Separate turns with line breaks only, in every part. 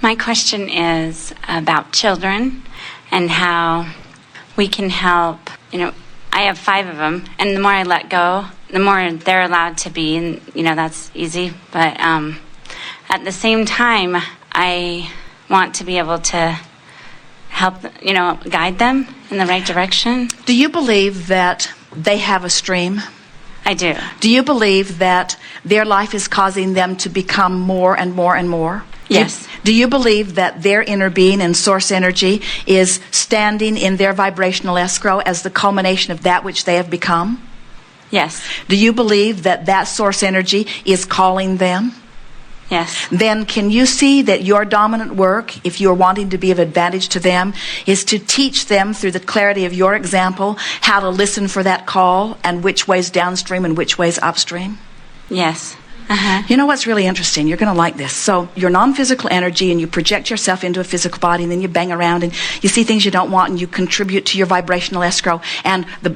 My question is about children and how we can help. I have 5 of them, and the more I let go, the more they're allowed to be, and that's easy. But at the same time, I want to be able to help, guide them in the right direction.
Do you believe that they have a stream?
I do.
Do you believe that their life is causing them to become more and more and more?
Yes.
Do you believe that their inner being and source energy is standing in their vibrational escrow as the culmination of that which they have become?
Yes.
Do you believe that that source energy is calling them?
Yes.
Then can you see that your dominant work, if you're wanting to be of advantage to them, is to teach them through the clarity of your example how to listen for that call and which way's downstream and which way's upstream?
Yes. Uh-huh.
You know what's really interesting? You're going to like this. So you're non-physical energy and you project yourself into a physical body, and then you bang around and you see things you don't want and you contribute to your vibrational escrow. And the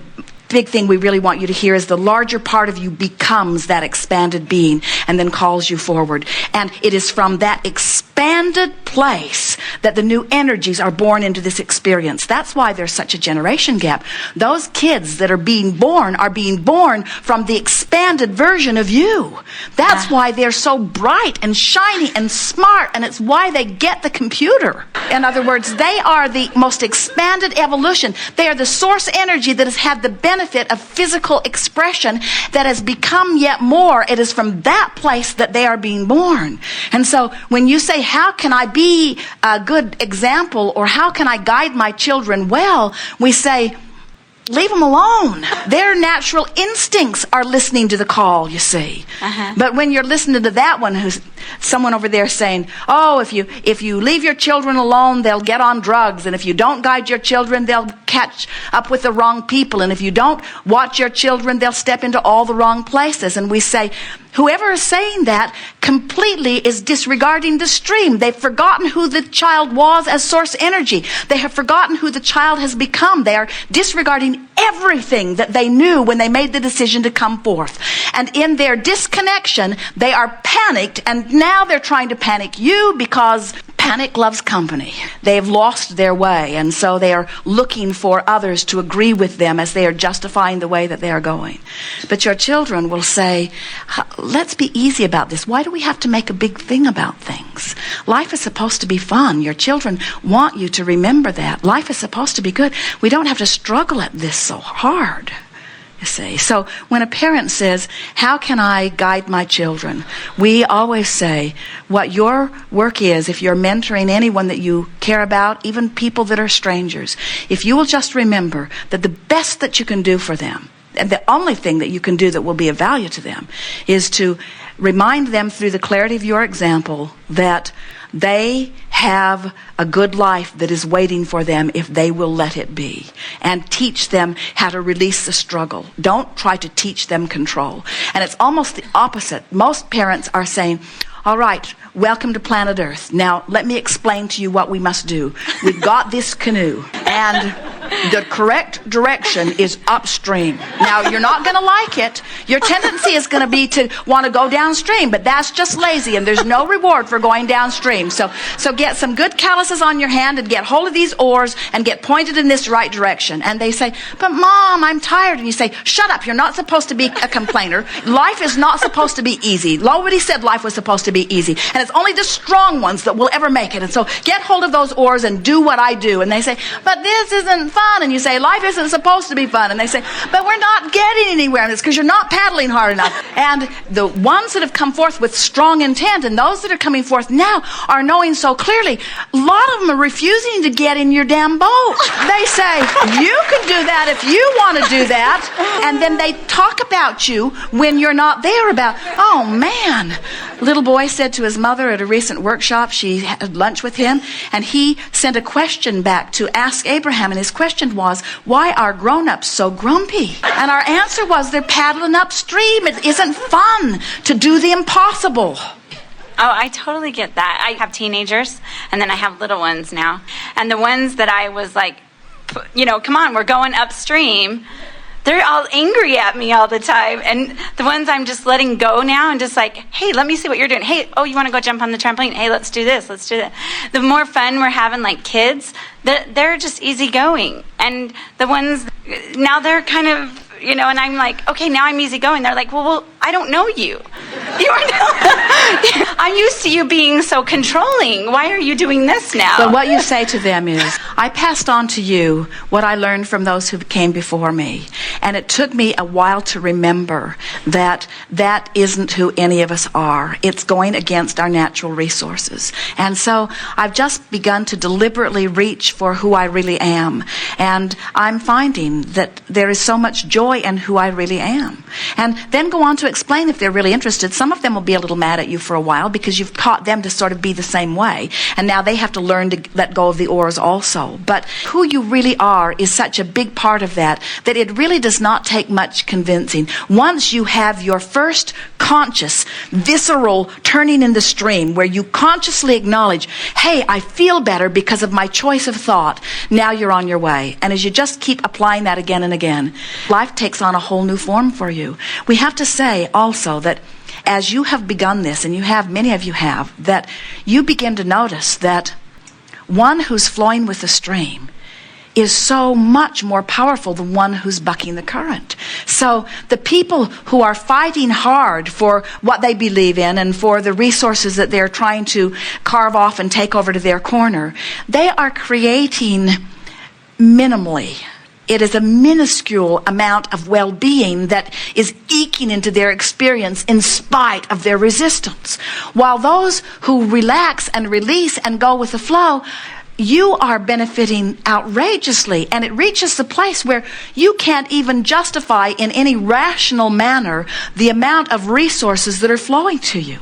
big thing we really want you to hear is the larger part of you becomes that expanded being and then calls you forward. And it is from that expanded place that the new energies are born into this experience. That's why there's such a generation gap. Those kids that are being born from the expanded version of you. That's why they're so bright and shiny and smart, and it's why they get the computer. In other words, they are the most expanded evolution. They are the source energy that has had the benefit of physical expression that has become yet more. It is from that place that they are being born. And so when you say, how can I be a good example, or how can I guide my children well, we say, leave them alone. Their natural instincts are listening to the call, you see. Uh-huh. But when you're listening to that one, who's someone over there saying, oh, if you leave your children alone, they'll get on drugs. And if you don't guide your children, they'll catch up with the wrong people. And if you don't watch your children, they'll step into all the wrong places. And we say, whoever is saying that completely is disregarding the stream. They've forgotten who the child was as source energy. They have forgotten who the child has become. They are disregarding everything that they knew when they made the decision to come forth. And in their disconnection, they are panicked, and now they're trying to panic you because panic loves company. They've lost their way, and so they are looking for others to agree with them as they are justifying the way that they are going. But your children will say, let's be easy about this. Why do we have to make a big thing about things? Life is supposed to be fun. Your children want you to remember that. Life is supposed to be good. We don't have to struggle at this so hard. You see. So when a parent says, how can I guide my children? We always say, what your work is, if you're mentoring anyone that you care about, even people that are strangers, if you will just remember that the best that you can do for them, and the only thing that you can do that will be of value to them, is to remind them through the clarity of your example that they have a good life that is waiting for them if they will let it be. And teach them how to release the struggle. Don't try to teach them control. And it's almost the opposite. Most parents are saying, all right, welcome to planet Earth. Now, let me explain to you what we must do. We've got this canoe, and the correct direction is upstream. Now, you're not going to like it. Your tendency is going to be to want to go downstream, but that's just lazy, and there's no reward for going downstream. So get some good calluses on your hand and get hold of these oars and get pointed in this right direction. And they say, but Mom, I'm tired. And you say, shut up. You're not supposed to be a complainer. Life is not supposed to be easy. Nobody said life was supposed to be easy. And it's only the strong ones that will ever make it. And so get hold of those oars and do what I do. And they say, but this isn't fun. And you say, life isn't supposed to be fun. And they say, but we're not getting anywhere. And it's because you're not paddling hard enough. And the ones that have come forth with strong intent and those that are coming forth now are knowing so clearly, a lot of them are refusing to get in your damn boat. They say, you can do that if you want to do that. And then they talk about you when you're not there about, oh man. Little boy said to his mother at a recent workshop, she had lunch with him, and he sent a question back to ask Abraham, and his question was, why are grown-ups so grumpy? And our answer was, they're paddling upstream. It isn't fun to do the impossible.
Oh, I totally get that. I have teenagers, and then I have little ones now. And the ones that I was like, come on, we're going upstream, they're all angry at me all the time. And the ones I'm just letting go now and just like, hey, let me see what you're doing. Hey, oh, you want to go jump on the trampoline? Hey, let's do this. Let's do that. The more fun we're having like kids, they're just easygoing. And the ones, now they're kind of, you know, and I'm like, okay, now I'm easygoing. They're like, well, I don't know you. I'm used to you being so controlling. Why are you doing this now?
So what you say to them is, I passed on to you what I learned from those who came before me. And it took me a while to remember that that isn't who any of us are. It's going against our natural resources. And so I've just begun to deliberately reach for who I really am. And I'm finding that there is so much joy in who I really am. And then go on to explain if they're really interested. Some of them will be a little mad at you for a while because you've taught them to sort of be the same way. And now they have to learn to let go of the oars also. But who you really are is such a big part of that it really does not take much convincing. Once you have your first conscious, visceral turning in the stream where you consciously acknowledge, hey, I feel better because of my choice of thought, now you're on your way. And as you just keep applying that again and again, life takes on a whole new form for you. We have to say also that as you have begun this, and you have, many of you have, that you begin to notice that one who's flowing with the stream is so much more powerful than one who's bucking the current. So the people who are fighting hard for what they believe in and for the resources that they're trying to carve off and take over to their corner, they are creating minimally. It is a minuscule amount of well-being that is eking into their experience in spite of their resistance. While those who relax and release and go with the flow, you are benefiting outrageously, and it reaches the place where you can't even justify in any rational manner the amount of resources that are flowing to you.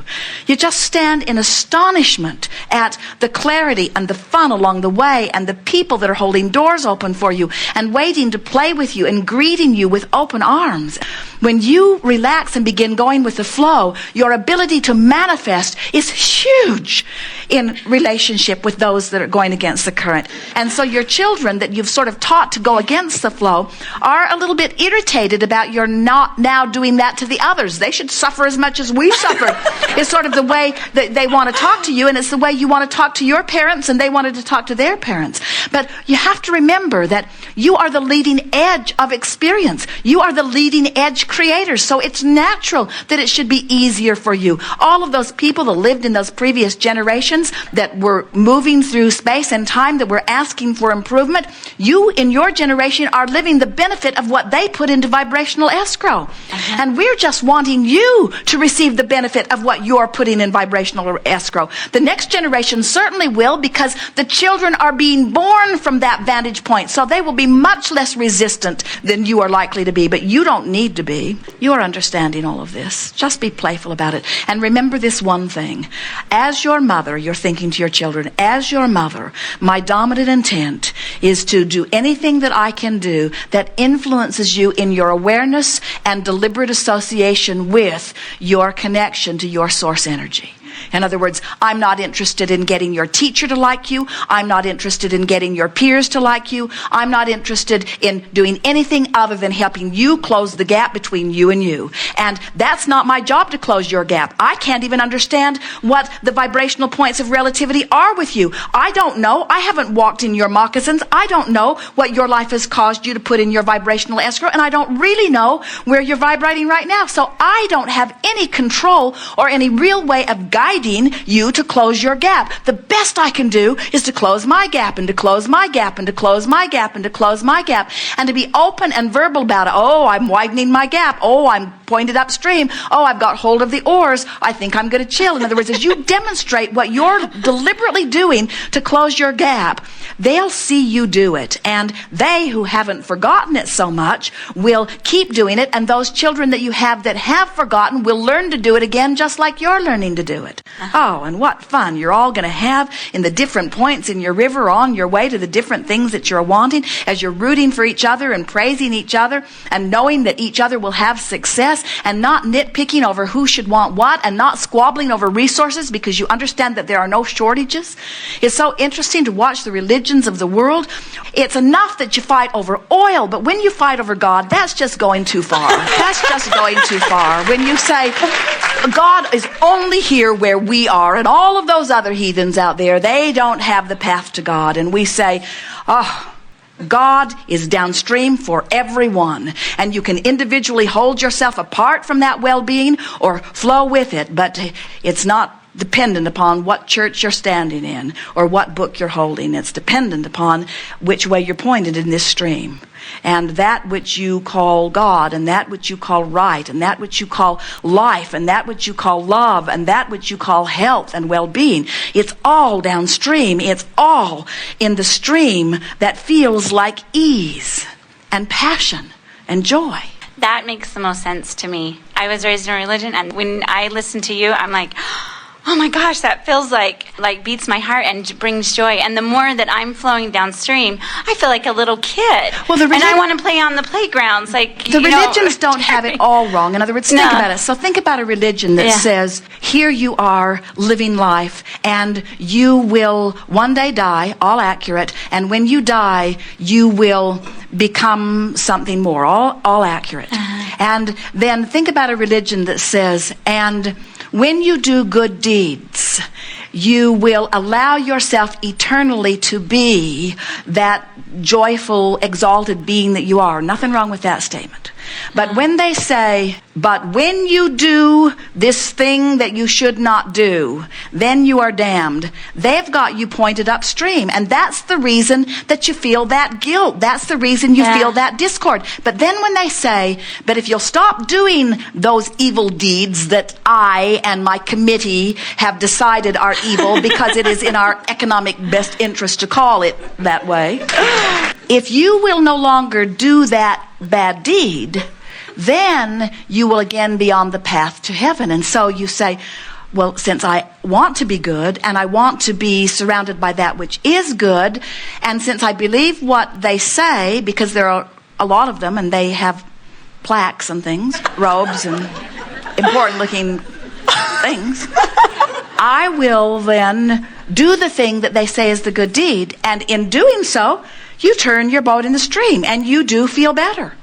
You just stand in astonishment at the clarity and the fun along the way and the people that are holding doors open for you and waiting to play with you and greeting you with open arms. When you relax and begin going with the flow, your ability to manifest is huge in relationship with those that are going against the current. And so your children that you've sort of taught to go against the flow are a little bit irritated about your not now doing that to the others. They should suffer as much as we suffer. It's sort of the way that they want to talk to you, and it's the way you want to talk to your parents, and they wanted to talk to their parents. But you have to remember that you are the leading edge of experience. You are the leading edge creator. So it's natural that it should be easier for you. All of those people that lived in those previous generations that were moving through space and time, that were asking for improvement, you in your generation are living the benefit of what they put into vibrational escrow. And we're just wanting you to receive the benefit of what you're putting in vibrational escrow. The next generation certainly will, because the children are being born from that vantage point. So they will be much less resistant than you are likely to be, but you don't need to be. You are understanding all of this. Just be playful about it. And remember this one thing. As your mother, you're thinking to your children, as your mother, my dominant intent is to do anything that I can do that influences you in your awareness and deliberate association with your connection to your source energy. In other words, I'm not interested in getting your teacher to like you. I'm not interested in getting your peers to like you. I'm not interested in doing anything other than helping you close the gap between you and you. And that's not my job to close your gap. I can't even understand what the vibrational points of relativity are with you. I don't know. I haven't walked in your moccasins. I don't know what your life has caused you to put in your vibrational escrow, and I don't really know where you're vibrating right now. So I don't have any control or any real way of guiding you to close your gap. The best I can do is to close my gap, and to close my gap, and to close my gap, and to close my gap, and to be open and verbal about it. Oh, I'm widening my gap. Oh, I'm pointed upstream. Oh, I've got hold of the oars. I think I'm going to chill. In other words, as you demonstrate what you're deliberately doing to close your gap, they'll see you do it. And they who haven't forgotten it so much will keep doing it. And those children that you have that have forgotten will learn to do it again, just like you're learning to do it. it. Oh, and what fun you're all going to have in the different points in your river on your way to the different things that you're wanting, as you're rooting for each other and praising each other and knowing that each other will have success, and not nitpicking over who should want what, and not squabbling over resources because you understand that there are no shortages. It's so interesting to watch the religions of the world. It's enough that you fight over oil, but when you fight over God, that's just going too far. That's just going too far. When you say, God is only here where we are, and all of those other heathens out there, they don't have the path to God. And we say, oh, God is downstream for everyone, and you can individually hold yourself apart from that well-being or flow with it, but it's not dependent upon what church you're standing in or what book you're holding. It's dependent upon which way you're pointed in this stream. And that which you call God, and that which you call right, and that which you call life, and that which you call love, and that which you call health and well-being, it's all downstream. It's all in the stream that feels like ease and passion and joy.
That makes the most sense to me. I was raised in a religion, and when I listen to you, I'm like, oh my gosh, that feels like beats my heart and brings joy. And the more that I'm flowing downstream, I feel like a little kid. Well, and I want to play on the playgrounds.
The religions don't have it all wrong. In other words, think about it. So think about a religion that says, here you are living life, and you will one day die, all accurate, and when you die, you will become something more, all accurate. And then think about a religion that says, and when you do good deeds, you will allow yourself eternally to be that joyful, exalted being that you are. Nothing wrong with that statement. But when they say, but when you do this thing that you should not do, then you are damned, they've got you pointed upstream. And that's the reason that you feel that guilt. That's the reason you feel that discord. But then when they say, but if you'll stop doing those evil deeds that I and my committee have decided are evil because it is in our economic best interest to call it that way, if you will no longer do that bad deed, then you will again be on the path to heaven. And so you say, well, since I want to be good and I want to be surrounded by that which is good, and since I believe what they say, because there are a lot of them and they have plaques and things, robes and important looking things, I will then do the thing that they say is the good deed. And in doing so, you turn your boat in the stream and you do feel better.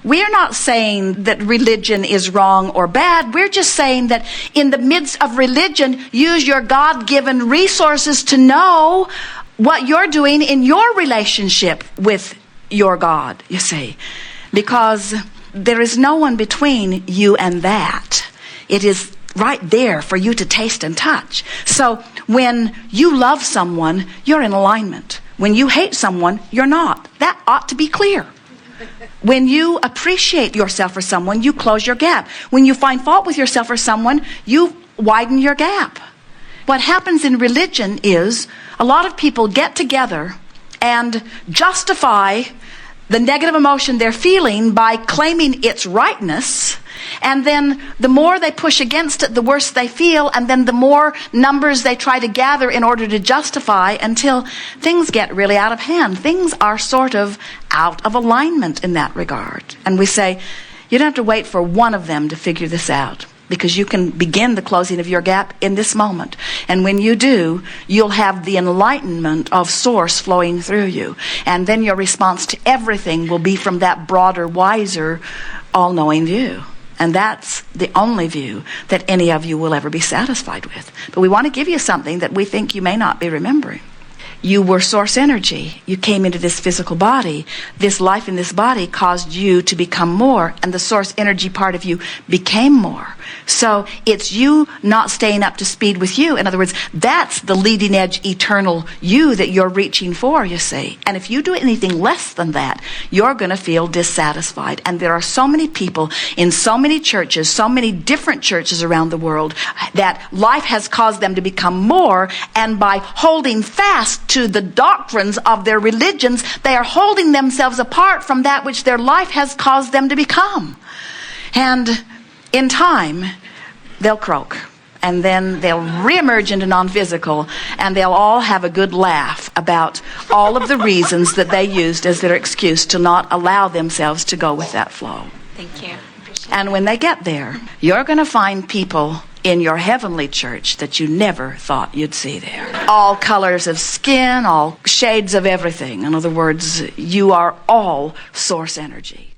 We're not saying that religion is wrong or bad. We're just saying that in the midst of religion, use your God-given resources to know what you're doing in your relationship with your God, you see. Because there is no one between you and that. It is right there for you to taste and touch. So when you love someone, you're in alignment. When you hate someone, you're not. That ought to be clear. When you appreciate yourself or someone, you close your gap. When you find fault with yourself or someone, you widen your gap. What happens in religion is a lot of people get together and justify the negative emotion they're feeling by claiming its rightness, and then the more they push against it, the worse they feel, and then the more numbers they try to gather in order to justify, until things get really out of hand. Things are sort of out of alignment in that regard. And we say, you don't have to wait for one of them to figure this out, because you can begin the closing of your gap in this moment. And when you do, you'll have the enlightenment of source flowing through you. And then your response to everything will be from that broader, wiser, all-knowing view. And that's the only view that any of you will ever be satisfied with. But we want to give you something that we think you may not be remembering. You were source energy. You came into this physical body. This life in this body caused you to become more, and the source energy part of you became more. So it's you not staying up to speed with you. In other words, that's the leading edge eternal you that you're reaching for, you see. And if you do anything less than that, you're going to feel dissatisfied. And there are so many people in so many churches, so many different churches around the world, that life has caused them to become more, and by holding fast to the doctrines of their religions, they are holding themselves apart from that which their life has caused them to become. And in time, they'll croak. and then they'll reemerge into non-physical, and they'll all have a good laugh about all of the reasons that they used as their excuse to not allow themselves to go with that flow.
Thank you.
And when they get there, you're going to find people in your heavenly church that you never thought you'd see there. All colors of skin, all shades of everything. In other words, you are all source energy.